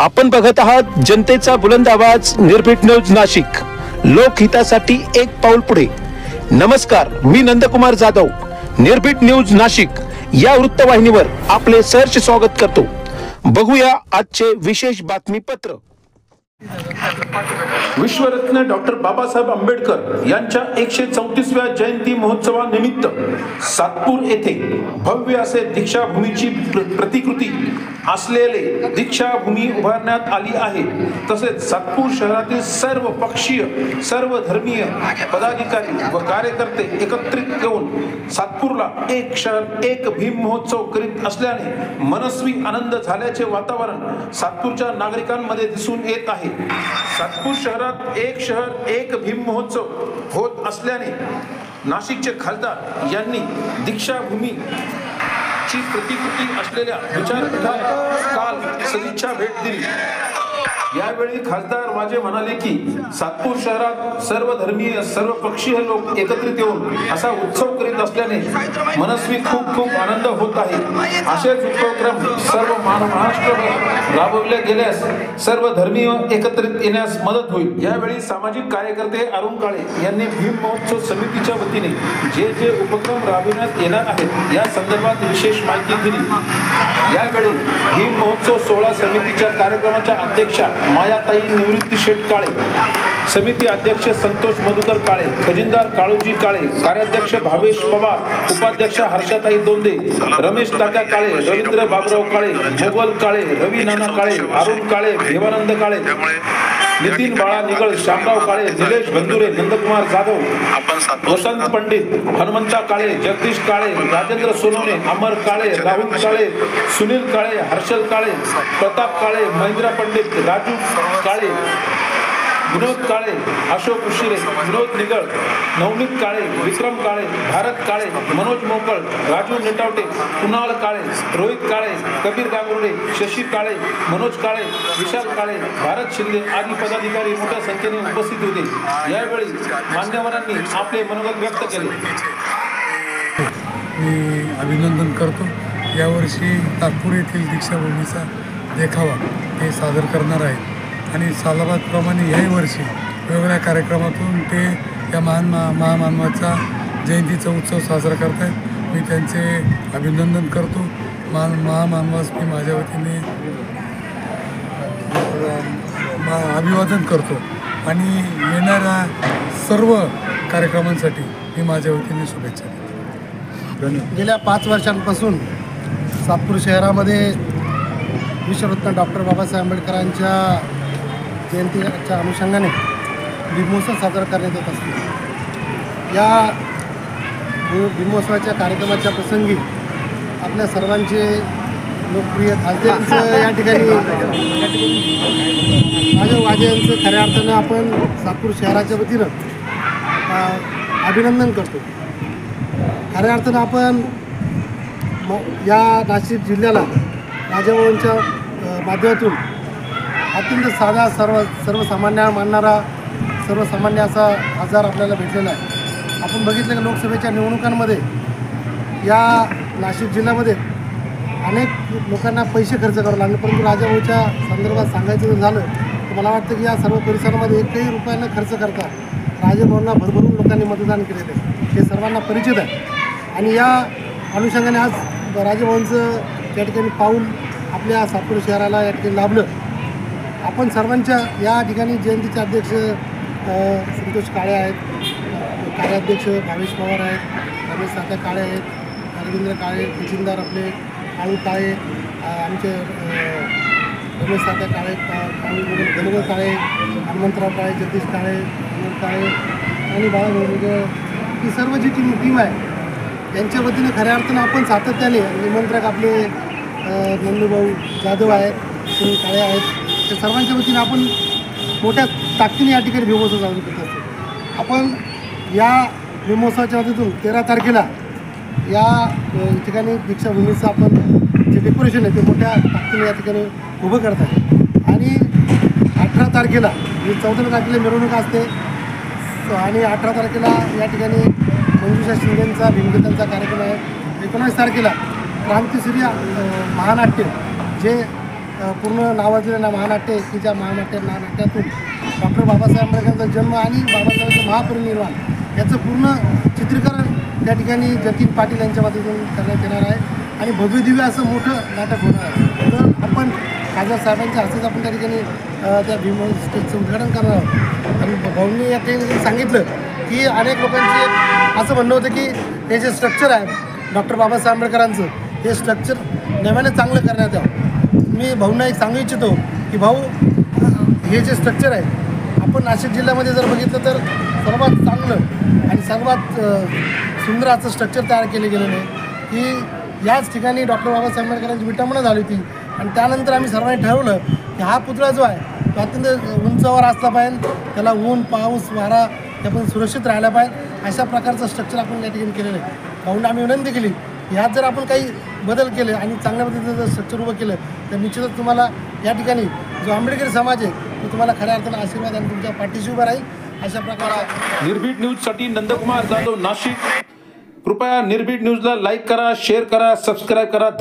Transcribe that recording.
आपण बघत आहात जनतेचा बुलंद आवाज निर्भीड न्यूज नाशिक, लोकहितासाठी एक पाऊल पुढे। नमस्कार, मी नंदकुमार जाधव निर्भीड न्यूज नाशिक या वृत्तवाहिनीवर आपले सहर्ष स्वागत करतो। बघूया आजचे विशेष बातमीपत्र। विश्वरत्न डॉक्टर बाबासाहेब आंबेडकर यांच्या 134व्या जयंती महोत्सवानिमित्त सातपूर येथे भव्य असे दीक्षाभूमीची प्रतिकृती असलेले दीक्षाभूमी उभारण्यात आली आहे। तसेच सातपूर शहरातील सर्व पक्षीय, सर्व धर्मीय पदाधिकारी व कार्यकर्ते एकत्रित येऊन सातपूरला एक शहर एक भीम महोत्सव करीत असल्याने मनस्वी आनंद झाल्याचे वातावरण सातपूरच्या नागरिकांमध्ये दिसून येत आहे। सातपूर शहरात एक शहर एक भीम महोत्सव होत असल्याने नाशिकचे खासदार यांनी दीक्षाभूमी ची प्रतिकृती असलेल्या विचारपीठाला काल सदिच्छा भेट दिली। यावेळी खासदार वाजे म्हणाले की सातपूर शहरात सर्व धर्मीय, सर्व पक्षीय लोक एकत्रित येऊन असा उत्सव करीत असल्याने मनस्वी खूप आनंद होत आहे। असेच उपक्रम सर्व महाराष्ट्रभर राबवले गेल्यास सर्व धर्मीय एकत्रित येण्यास मदत होईल। यावेळी सामाजिक कार्यकर्ते अरुण काळे यांनी भीम महोत्सव समितीच्या वतीने जे उपक्रम राबविण्यात येणार आहेत या संदर्भात विशेष माहिती दिली। यावेळी भीम महोत्सव सोहळा समितीच्या कार्यक्रमाच्या अध्यक्षा मायाताई निवृत्ती शेठ काळे, समिती अध्यक्ष संतोष मधुकर काळे, खजिनदार काळूजी काळे, कार्याध्यक्ष भावेश पवार, उपाध्यक्ष हर्षाताई दोंदे, रमेश तात्या काळे, रवींद्र बाबराव काळे, मोगल काळे, रवी नाना काळे, अरुण काळे, देवानंद काळे, नितीन बाळा निगळ, श्यामराव काळे, निलेश बंधुरे, नंदकुमार जाधव, वसंत पंडित, हनुमंता काळे, जगदीश काळे, राजेंद्र सोनवणे, अमर काळे, राहुल काळे, सुनील काळे, हर्षल काळे, प्रताप काळे, महेंद्र पंडित, राजू काळे, विनोद काळे, अशोक उशिरे, विनोद निगळ, नवनीत काळे, विक्रम काळे, भारत काळे, मनोज मोकळ, राजू नेटावटे, कुणाल काळे, रोहित काळे, कबीर गांगुर्डे, शशी काळे, मनोज काळे, विशाल काळे, भारत शिंदे आदी पदाधिकारी मोठ्या संख्येने उपस्थित होते। यावेळी मान्यवरांनी आपले मनोगत व्यक्त केले। मी अभिनंदन करतो। यावर्षी नागपूर येथील दीक्षाभूमीचा देखावा ते सादर करणार आहेत आणि सालाबादप्रमाणे याही वर्षी वेगवेगळ्या कार्यक्रमातून ते या महामानवाचा जयंतीचा उत्सव साजरा करत आहेत। मी त्यांचे अभिनंदन करतो। महामानवास मी माझ्या वतीने अभिवादन करतो आणि येणाऱ्या सर्व कार्यक्रमांसाठी मी माझ्या वतीने शुभेच्छा देतो। धन्यवाद। गेल्या 5 वर्षांपासून सातपूर शहरामध्ये विश्वरत्न डॉक्टर बाबासाहेब आंबेडकरांच्या जयंतीच्या अनुषंगाने भीमोत्सव साजरा करण्यात येत असतो। या भीमोत्सवाच्या कार्यक्रमाच्या प्रसंगी आपल्या सर्वांचे लोकप्रिय खासदार या ठिकाणी वाजे यांचं खऱ्या अर्थानं आपण सातपूर शहराच्या वतीनं अभिनंदन करतो। खऱ्या अर्थानं आपण या नाशिक जिल्ह्याला राजाभाऊंच्या माध्यमातून अत्यंत साधा सर्वसामान्य मानणारा सर्वसामान्य असा खासदार आपल्याला भेटलेला आहे। आपण बघितलं की लोकसभेच्या निवडणुकांमध्ये या नाशिक जिल्ह्यामध्ये अनेक लोकांना पैसे खर्च करावे लागले, परंतु राजाभाऊच्या संदर्भात सांगायचं जर झालं तर मला वाटतं की या सर्व परिसरामध्ये एकही रुपयानं खर्च करता राजाभाऊंना भरभरून लोकांनी मतदान केलेलं आहे, हे सर्वांना परिचित आहे। आणि या अनुषंगाने आज राजाभाऊंचं त्या ठिकाणी पाऊल आपल्या सातपूर शहराला या ठिकाणी लाभलं। आपण सर्वांच्या या ठिकाणी जयंतीचे अध्यक्ष संतोष काळे आहेत, कार्याध्यक्ष भावेश पवार आहेत, रमेश तात्या काळे आहेत, रवींद्र काळे, खजिनदार आपले काळू काळे, आमचे रमेश तात्या काळे, गणगोळ काळे, हनुमंतराव काळे, जगदीश काळे, अमोल काळे आणि बाळा, ही सर्व जी टीम आहे त्यांच्या वतीने खऱ्या अर्थानं आपण सातत्याने निमंत्रक आपले नंदूभाऊ जाधव आहेत, सुनील काळे आहेत, त्या सर्वांच्या वतीने आपण मोठ्या ताकदीने या ठिकाणी भीमोत्सव साजरा करत असतो। आपण या भीमोत्सवाच्या मधून 13 तारखेला या ठिकाणी दीक्षाभूमीचं आपण जे डेकोरेशन आहे ते मोठ्या ताकदीने या ठिकाणी उभं करत आहे आणि 18 तारखेला 14 तारखेला मिरवणूक असते आणि 18 तारखेला या ठिकाणी मंजुषा शिंदेंचा भीमगीतांचा कार्यक्रम आहे। 19 तारखेला क्रांतीसूर्य महानाट्य जे पूर्ण नावाजलेलं महानाट्य की ज्या नाट्यातून डॉक्टर बाबासाहेब आंबेडकरांचा जन्म आणि बाबासाहेबांचं महापरिनिर्वाण याचं पूर्ण चित्रीकरण त्या ठिकाणी जतीन पाटील यांच्या माध्यमातून करण्यात येणार आहे आणि भव्य दिव्य असं मोठं नाटक होणार आहे. तर आपण खासदार साहेबांच्या हस्तेच आपण त्या ठिकाणी त्या भीम स्टेजचं उद्घाटन करणार आहोत. आणि भाऊंनी या ठिकाणी सांगितलं की अनेक लोकांची असं म्हणणं होतं की हे जे स्ट्रक्चर आहे डॉक्टर बाबासाहेब आंबेडकरांचं हे स्ट्रक्चर नव्याने चांगलं करण्यात यावं. मी भाऊंना एक सांगू इच्छितो की भाऊ हे जे स्ट्रक्चर आहे आपण नाशिक जिल्ह्यामध्ये जर बघितलं तर सर्वात चांगलं आणि सर्वात सुंदर असं स्ट्रक्चर तयार केलं गेलेलं आहे की याच ठिकाणी डॉक्टर बाबासाहेब आंबेडकरांची विटंबना झाली होती. आणि त्यानंतर आम्ही सर्वांनी ठरवलं की हा पुतळा जो आहे तो अत्यंत उंचावर असला पाहिजे, त्याला ऊन पाऊस वारा आपण सुरक्षित राहायला पाहिजे अशा प्रकारचं स्ट्रक्चर आपण या ठिकाणी केलेलं आहे. भाऊंना आम्ही विनंती केली ह्यात जर आपण काही बदल केले आणि चांगल्या पद्धतीचं जर स्ट्रक्चर उभं केलं तर निश्चितच तुम्हाला या ठिकाणी जो आंबेडकरी समाज आहे तो तुम्हाला खऱ्या अर्थानं आशीर्वाद आणि तुमच्या पाठीशी उभा राहील अशा प्रकारे. निर्भीड न्यूजसाठी नंदकुमार जाधव, नाशिक. कृपया निर्भीड न्यूजला लाईक करा, शेअर करा, सबस्क्राईब करा.